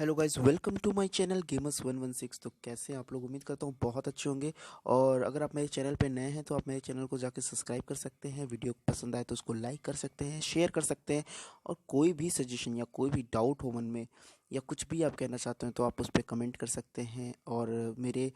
Hello guys, welcome to my channel gamers 116। तो कैसे हैं आप लोग? उम्मीद करता हूँ बहुत अच्छे होंगे। और अगर आप मेरे चैनल पे नए हैं तो आप मेरे चैनल को जाके सब्सक्राइब कर सकते हैं। वीडियो पसंद आए तो उसको लाइक कर सकते हैं, शेयर कर सकते हैं। और कोई भी सजेशन या कोई भी डाउट हो मन में या कुछ भी आप कहना चाहते हैं तो आप उस पर कमेंट कर सकते हैं। और मेरे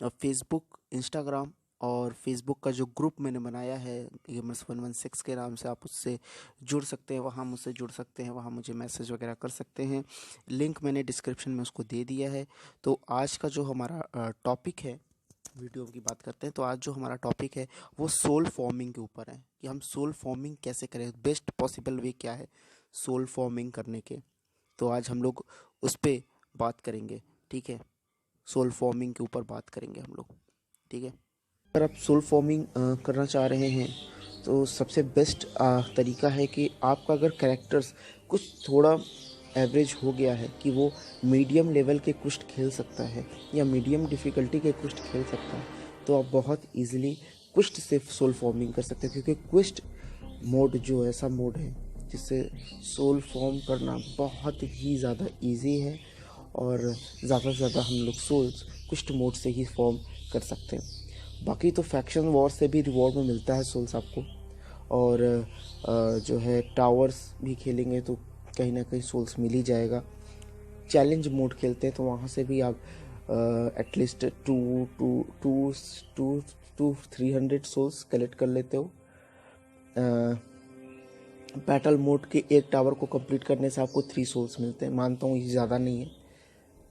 फेसबुक, इंस्टाग्राम और फेसबुक का जो ग्रुप मैंने बनाया है गेमर्स 116 के नाम से, आप उससे जुड़ सकते हैं। वहाँ मुझसे जुड़ सकते हैं, वहाँ मुझे मैसेज वगैरह कर सकते हैं। लिंक मैंने डिस्क्रिप्शन में उसको दे दिया है। तो आज का जो हमारा टॉपिक है, वीडियो की बात करते हैं। तो आज जो हमारा टॉपिक है वो सोल फॉर्मिंग के ऊपर है कि हम सोल फॉर्मिंग कैसे करें, बेस्ट पॉसिबल वे क्या है सोल फॉर्मिंग करने के। तो आज हम लोग उस पर बात करेंगे, ठीक है। सोल फॉर्मिंग के ऊपर बात करेंगे हम लोग, ठीक है। अगर आप सोल फॉर्मिंग करना चाह रहे हैं तो सबसे बेस्ट तरीका है कि आपका अगर कैरेक्टर्स कुछ थोड़ा एवरेज हो गया है कि वो मीडियम लेवल के क्वेस्ट खेल सकता है या मीडियम डिफ़िकल्टी के क्वेस्ट खेल सकता है, तो आप बहुत इजीली क्वेस्ट से सोल फॉर्मिंग कर सकते हैं। क्योंकि क्वेस्ट मोड जो ऐसा मोड है जिससे सोल फॉर्म करना बहुत ही ज़्यादा इजी है। और ज़्यादा से ज़्यादा हम लोग सोल्स क्वेस्ट मोड से ही फॉर्म कर सकते हैं। बाकी तो फैक्शन वॉर से भी रिवॉर्ड में मिलता है सोल्स आपको। और जो है टावर्स भी खेलेंगे तो कहीं ना कहीं सोल्स मिल ही जाएगा। चैलेंज मोड खेलते हैं तो वहाँ से भी आप at least two two two two two 300 souls collect कर लेते हो। बैटल मोड के एक टावर को कंप्लीट करने से आपको 3 सोल्स मिलते हैं। मानता हूँ ये ज़्यादा नहीं है,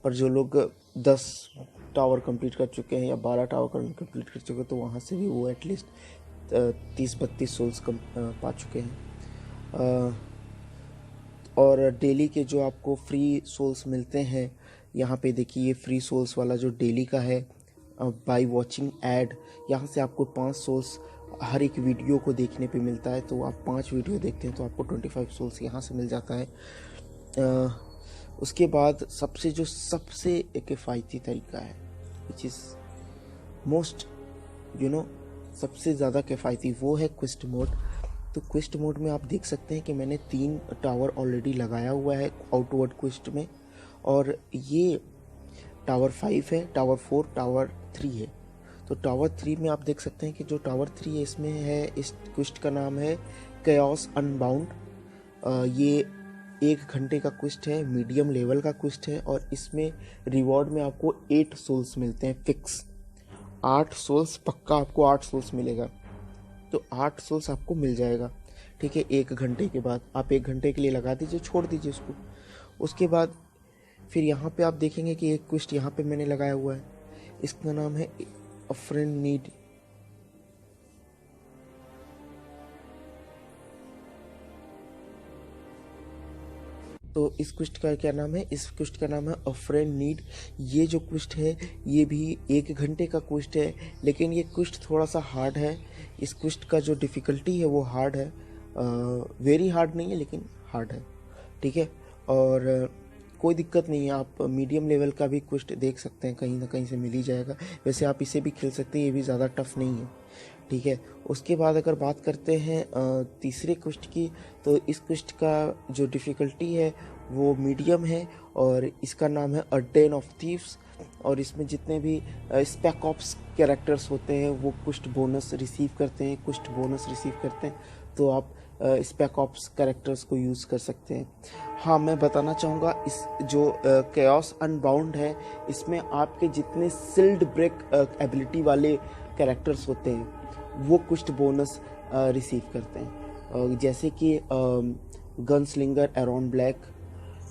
पर जो लोग 10 टावर कंप्लीट कर चुके हैं या 12 टावर कंप्लीट कर चुके हैं तो वहाँ से भी वो एटलीस्ट 30-32 सोल्स पा चुके हैं। और डेली के जो आपको फ्री सोल्स मिलते हैं, यहाँ पे देखिए ये फ्री सोल्स वाला जो डेली का है, बाय वॉचिंग ऐड, यहाँ से आपको 5 सोल्स हर एक वीडियो को देखने पे मिलता है। तो आप 5 वीडियो देखते हैं तो आपको 25 सोल्स यहाँ से मिल जाता है। उसके बाद सबसे किफ़ायती तरीका है, विच इज़ मोस्ट सबसे ज़्यादा किफ़ायती, वो है क्वेस्ट मोड। तो क्वेस्ट मोड में आप देख सकते हैं कि मैंने 3 टावर ऑलरेडी लगाया हुआ है आउटवर्ड क्वेस्ट में। और ये टावर 5 है, टावर 4, टावर 3 है। तो टावर 3 में आप देख सकते हैं कि जो टावर 3 है इसमें है, इस क्वेस्ट का नाम है केओस अनबाउंड। ये 1 घंटे का क्वेस्ट है, मीडियम लेवल का क्वेस्ट है। और इसमें रिवॉर्ड में आपको 8 सोल्स मिलते हैं फिक्स। 8 सोल्स पक्का, आपको 8 सोल्स मिलेगा। तो 8 सोल्स आपको मिल जाएगा, ठीक है। 1 घंटे के बाद आप 1 घंटे के लिए लगा दीजिए, छोड़ दीजिए उसको। उसके बाद फिर यहाँ पे आप देखेंगे कि एक क्वेस्ट यहाँ पे मैंने लगाया हुआ है, इसका नाम है अ फ्रेंड नीड। तो इस क्वेस्ट का क्या नाम है? इस क्वेस्ट का नाम है अ फ्रेंड नीड। ये जो क्वेस्ट है ये भी 1 घंटे का क्वेस्ट है, लेकिन ये क्वेस्ट थोड़ा सा हार्ड है। इस क्वेस्ट का जो डिफ़िकल्टी है वो हार्ड है, वेरी हार्ड नहीं है लेकिन हार्ड है, ठीक है। और कोई दिक्कत नहीं है, आप मीडियम लेवल का भी क्वेस्ट देख सकते हैं, कहीं ना कहीं से मिल ही जाएगा। वैसे आप इसे भी खेल सकते हैं, ये भी ज़्यादा टफ नहीं है, ठीक है। उसके बाद अगर बात करते हैं तीसरे क्वेस्ट की, तो इस क्वेस्ट का जो डिफ़िकल्टी है वो मीडियम है और इसका नाम है अ डेन ऑफ थीव्स। और इसमें जितने भी स्पेक ऑप्स कैरेक्टर्स होते हैं वो क्वेस्ट बोनस रिसीव करते हैं, क्वेस्ट बोनस रिसीव करते हैं। तो आप स्पेक ऑप्स कैरेक्टर्स को यूज़ कर सकते हैं। हाँ, मैं बताना चाहूँगा, इस जो केओस अनबाउंड है इसमें आपके जितने सिल्ड ब्रेक एबिलिटी वाले कैरेक्टर्स होते हैं वो कुछ बोनस रिसीव करते हैं। जैसे कि गन स्लिंगर एरॉन ब्लैक,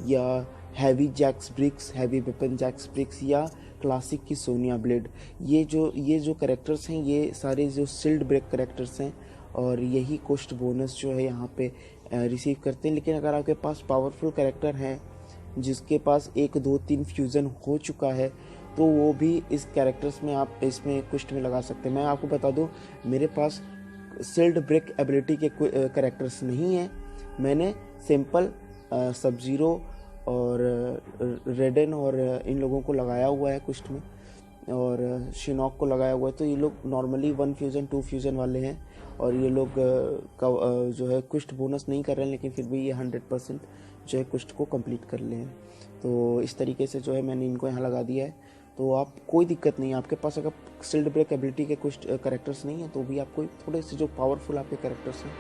या heavy Jax Briggs, heavy weapon Jax Briggs, या क्लासिक की सोनिया ब्लेड। ये जो कैरेक्टर्स हैं ये सारे जो सिल्ड ब्रेक कैरेक्टर्स हैं और यही कोस्ट बोनस जो है यहाँ पे रिसीव करते हैं। लेकिन अगर आपके पास पावरफुल कैरेक्टर हैं जिसके पास 1 2 3 फ्यूज़न हो चुका है तो वो भी इस कैरेक्टर्स में आप इसमें क्वेस्ट में लगा सकते हैं। मैं आपको बता दूं, मेरे पास सिल्ड ब्रेक एबिलिटी के कैरेक्टर्स नहीं हैं। मैंने सिंपल सब ज़ीरो और रेडन और इन लोगों को लगाया हुआ है क्वेस्ट में, और शिनॉक को लगाया हुआ है। तो ये लोग नॉर्मली 1 फ्यूज़न 2 फ्यूज़न वाले हैं और ये लोग जो है क्वेस्ट बोनस नहीं कर रहे हैं, लेकिन फिर भी ये 100% जो है क्वेस्ट को कंप्लीट कर लें। तो इस तरीके से जो है मैंने इनको यहाँ लगा दिया है। तो आप कोई दिक्कत नहीं है, आपके पास अगर सील्ड ब्रेक एबिलिटी के कुछ कैरेक्टर्स नहीं है तो भी आपको थोड़े से जो पावरफुल आपके कैरेक्टर्स हैं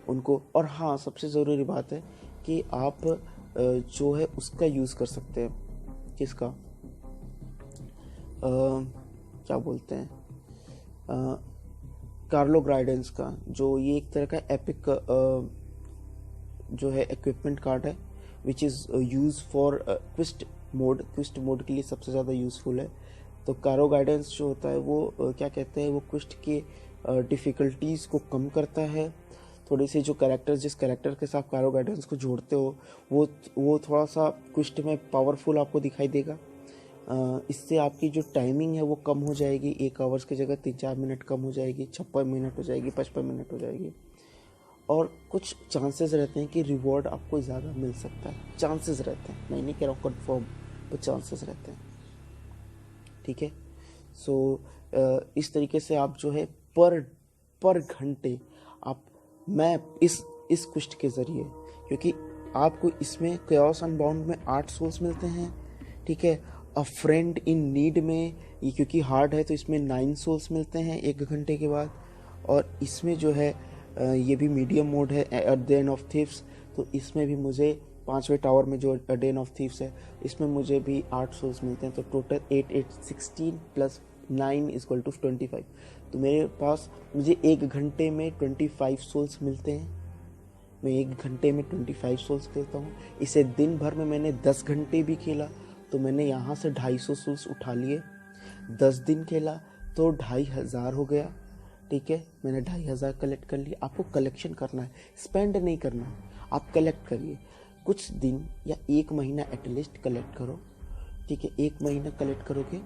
उनको, और हाँ सबसे ज़रूरी बात है कि आप जो है उसका यूज़ कर सकते हैं, किसका क्या बोलते हैं, कार्लो ग्राइडेंस का, जो ये एक तरह का एपिक जो है इक्विपमेंट कार्ड है which is use for quest mode के लिए सबसे ज़्यादा यूज़फुल है। तो कारो गाइडेंस जो होता है वो क्या कहते हैं, वो क्विस्ट के डिफ़िकल्टीज़ को कम करता है। थोड़ी सी जो कैरेक्टर्स, जिस कैरेक्टर के साथ कारो गाइडेंस को जोड़ते हो वो थोड़ा सा क्विस्ट में पावरफुल आपको दिखाई देगा। इससे आपकी जो टाइमिंग है वो कम हो जाएगी, 1 आवर्स की जगह 3-4 मिनट कम हो जाएगी, 56 मिनट हो जाएगी, 55 मिनट हो जाएगी। और कुछ चांसेस रहते हैं कि रिवॉर्ड आपको ज़्यादा मिल सकता है, चांसेस रहते हैं, मैं नहीं कह रहा हूँ कन्फर्म, पर चांसेस रहते हैं। ठीक है, सो इस तरीके से आप जो है पर घंटे आप, मैं इस क्वेस्ट के ज़रिए, क्योंकि आपको इसमें chaos अनबाउंड में 8 सोल्स मिलते हैं। ठीक है, अ फ्रेंड इन नीड में ये क्योंकि हार्ड है तो इसमें 9 सोल्स मिलते हैं 1 घंटे के बाद। और इसमें जो है ये भी मीडियम मोड है, at the end of thieves, तो इसमें भी मुझे 5वें टावर में जो डेन ऑफ थीव्स है इसमें मुझे भी 8 सोल्स मिलते हैं। तो टोटल 16 प्लस 9 = 25। तो मेरे पास मुझे 1 घंटे में 25 सोल्स मिलते हैं। मैं 1 घंटे में 25 सोल्स खेलता हूँ। इसे दिन भर में मैंने 10 घंटे भी खेला तो मैंने यहाँ से 250 सोल्स उठा लिए। 10 दिन खेला तो 2500 हो गया। ठीक है, मैंने 2500 कलेक्ट कर लिए। आपको कलेक्शन करना है, स्पेंड नहीं करना है, आप कलेक्ट करिए। कुछ दिन या 1 महीना एटलीस्ट कलेक्ट करो। ठीक है, 1 महीना कलेक्ट करोगे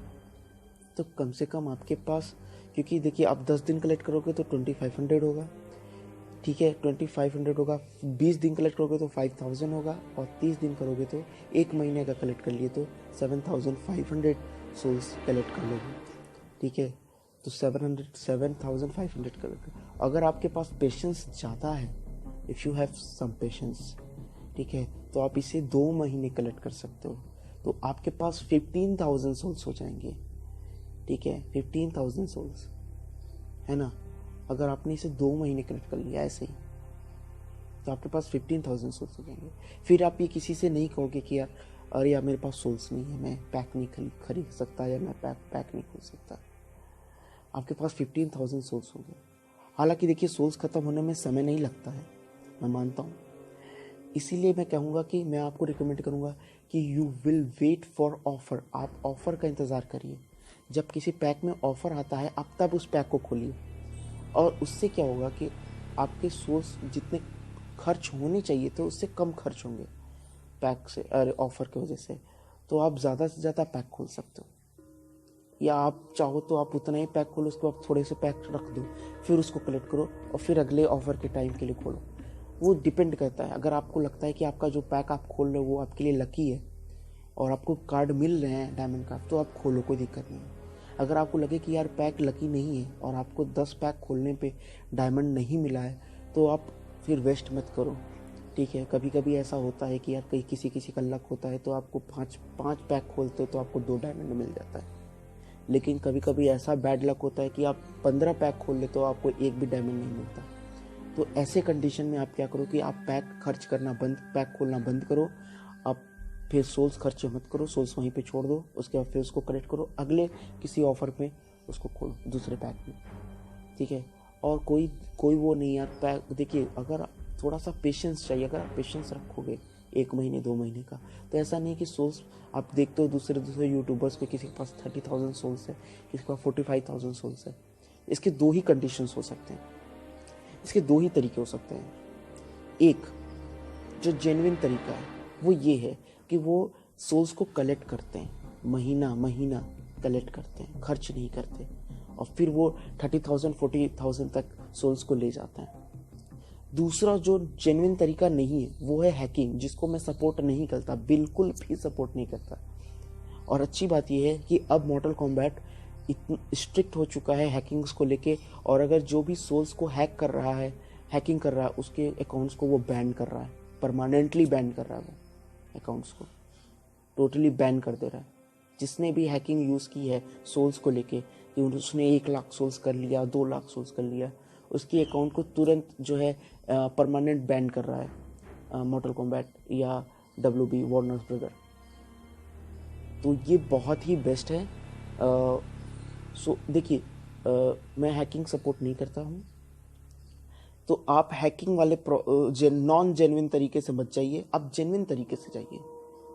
तो कम से कम आपके पास, क्योंकि देखिए आप 10 दिन कलेक्ट करोगे तो 2500 होगा। ठीक है, 2500 होगा। 20 दिन कलेक्ट करोगे तो 5000 होगा, और 30 दिन करोगे तो 1 महीने का कलेक्ट कर लिए तो 7500 सोल्स कलेक्ट कर लोगे। ठीक है, तो 7500 कलेक्ट। अगर आपके पास पेशेंस ज़्यादा है, if you have some patience, ठीक है, तो आप इसे 2 महीने कलेक्ट कर सकते हो। तो आपके पास 15000 सोल्स हो जाएंगे। ठीक है, 15000 सोल्स है ना। अगर आपने इसे 2 महीने कलेक्ट कर लिया ऐसे ही तो आपके पास 15000 सोल्स हो जाएंगे। फिर आप ये किसी से नहीं कहोगे कि यार अरे यार मेरे पास सोल्स नहीं है, मैं पैक नहीं खरीद सकता, या मैं पैक नहीं खोल सकता। आपके पास 15000 सोल्स हो गए। हालांकि देखिए सोल्स ख़त्म होने में समय नहीं लगता है, मैं मानता हूँ। इसीलिए मैं कहूँगा कि मैं आपको रिकमेंड करूँगा कि you will wait for offer. आप ऑफ़र का इंतज़ार करिए। जब किसी पैक में ऑफ़र आता है आप तब उस पैक को खोलिए, और उससे क्या होगा कि आपके सोर्स जितने खर्च होने चाहिए थे उससे कम खर्च होंगे पैक से, अरे ऑफ़र की वजह से। तो आप ज़्यादा से ज़्यादा पैक खोल सकते हो, या आप चाहो तो आप उतना ही पैक खोलो, उसको आप थोड़े से पैक रख दो, फिर उसको कलेक्ट करो और फिर अगले ऑफ़र के टाइम के लिए खोलो। वो डिपेंड करता है। अगर आपको लगता है कि आपका जो पैक आप खोल रहे हो वो आपके लिए लकी है और आपको कार्ड मिल रहे हैं डायमंड कार्ड, तो आप खोलो, कोई दिक्कत नहीं है। अगर आपको लगे कि यार पैक लकी नहीं है और आपको 10 पैक खोलने पे डायमंड नहीं मिला है, तो आप फिर वेस्ट मत करो। ठीक है, कभी कभी ऐसा होता है कि यार कहीं किसी का लक होता है तो आपको 5 पैक खोलते हो तो आपको 2 डायमंड मिल जाता है। लेकिन कभी कभी ऐसा बैड लक होता है कि आप 15 पैक खोल लेते हो, आपको 1 भी डायमंड नहीं मिलता। तो ऐसे कंडीशन में आप क्या करो कि आप पैक खर्च करना पैक खोलना बंद करो। आप फिर सोल्स खर्च मत करो, सोल्स वहीं पे छोड़ दो, उसके बाद फिर उसको कलेक्ट करो, अगले किसी ऑफर पे उसको खोलो दूसरे पैक में। ठीक है, और कोई वो नहीं यार पैक। देखिए अगर थोड़ा सा पेशेंस चाहिए, अगर आप पेशेंस रखोगे 1 महीने 2 महीने का, तो ऐसा नहीं कि सोल्स आप देखते हो दूसरे यूट्यूबर्स पे किसी के पास 30,000 सोल्स है, किसी के पास 45,000 सोल्स है। इसके 2 ही कंडीशंस हो सकते हैं, इसके 2 ही तरीके हो सकते हैं। एक जो जेन्युइन तरीका है वो ये है कि वो सोल्स को कलेक्ट करते हैं, महीना कलेक्ट करते हैं, खर्च नहीं करते, और फिर वो 30,000 40,000 तक सोल्स को ले जाते हैं। दूसरा जो जेन्युइन तरीका नहीं है वो है हैकिंग, जिसको मैं सपोर्ट नहीं करता, बिल्कुल भी सपोर्ट नहीं करता। और अच्छी बात यह है कि अब मॉर्टल कॉम्बैट इतना स्ट्रिक्ट हो चुका है हैकिंग्स को लेके, और अगर जो भी सोल्स को हैकिंग कर रहा है उसके अकाउंट्स को वो बैन कर रहा है। परमानेंटली बैन कर रहा है वो अकाउंट्स को, टोटली बैन कर दे रहा है। जिसने भी हैकिंग यूज़ की है सोल्स को लेके कि उसने 1 लाख सोल्स कर लिया, 2 लाख सोल्स कर लिया, उसकी अकाउंट को तुरंत जो है परमानेंट बैन कर रहा है मॉर्टल कॉम्बैट या WB वार्नर ब्रदर। तो ये बहुत ही बेस्ट है। सो देखिए, मैं हैकिंग सपोर्ट नहीं करता हूँ, तो आप हैकिंग वाले नॉन जेन्युइन तरीके से मत जाइए, आप जेन्युइन तरीके से जाइए।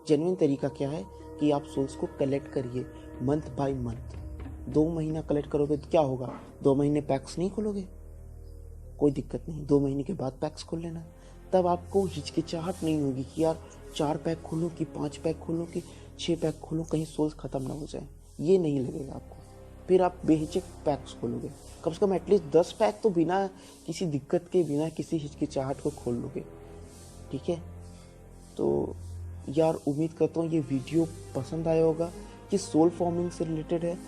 जेन्युइन तरीका क्या है कि आप सोल्स को कलेक्ट करिए मंथ बाय मंथ। 2 महीना कलेक्ट करोगे तो क्या होगा, 2 महीने पैक्स नहीं खोलोगे, कोई दिक्कत नहीं, 2 महीने के बाद पैक्स खोल लेना। तब आपको हिचकिचाहट नहीं होगी कि यार 4 पैक खोलूँ कि 5 पैक खोलूँ कि 6 पैक खोलूँ, कहीं सोल्स ख़त्म ना हो जाए, ये नहीं लगेगा आपको। फिर आप बेहिचक पैक्स खोलोगे, कम से कम एटलीस्ट 10 पैक तो बिना किसी दिक्कत के, बिना किसी हिचकिचाहट को खोल लोगे। ठीक है, तो यार उम्मीद करता हूँ ये वीडियो पसंद आया होगा। कि सोल फॉर्मिंग से रिलेटेड है,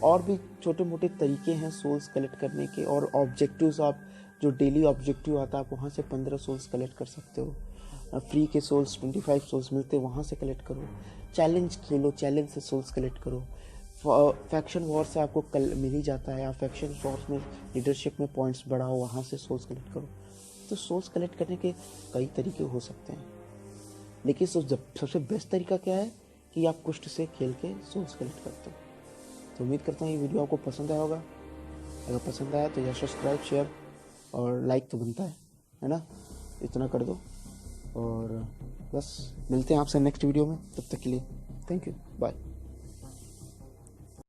और भी छोटे मोटे तरीके हैं सोल्स कलेक्ट करने के, और ऑब्जेक्टिव्स आप जो डेली ऑब्जेक्टिव आता है आप वहाँ से 15 सोल्स कलेक्ट कर सकते हो। फ्री के सोल्स 25 सोल्स मिलते हैं, वहाँ से कलेक्ट करो। चैलेंज खेलो, चैलेंज से सोल्स कलेक्ट करो। फैक्शन वॉर से आपको मिल ही जाता है, आप फैक्शन वॉर में लीडरशिप में पॉइंट्स बढ़ाओ, वहाँ से सोल्स कलेक्ट करो। तो सोल्स कलेक्ट करने के कई तरीके हो सकते हैं, लेकिन सबसे बेस्ट तरीका क्या है कि आप कुष्ट से खेल के सोल्स कलेक्ट करते हो। तो उम्मीद करता हूँ ये वीडियो आपको पसंद आया होगा। अगर पसंद आया तो यार सब्सक्राइब, शेयर और लाइक तो बनता है ना, इतना कर दो। और बस मिलते हैं आपसे नेक्स्ट वीडियो में, तब तक के लिए थैंक यू, बाय।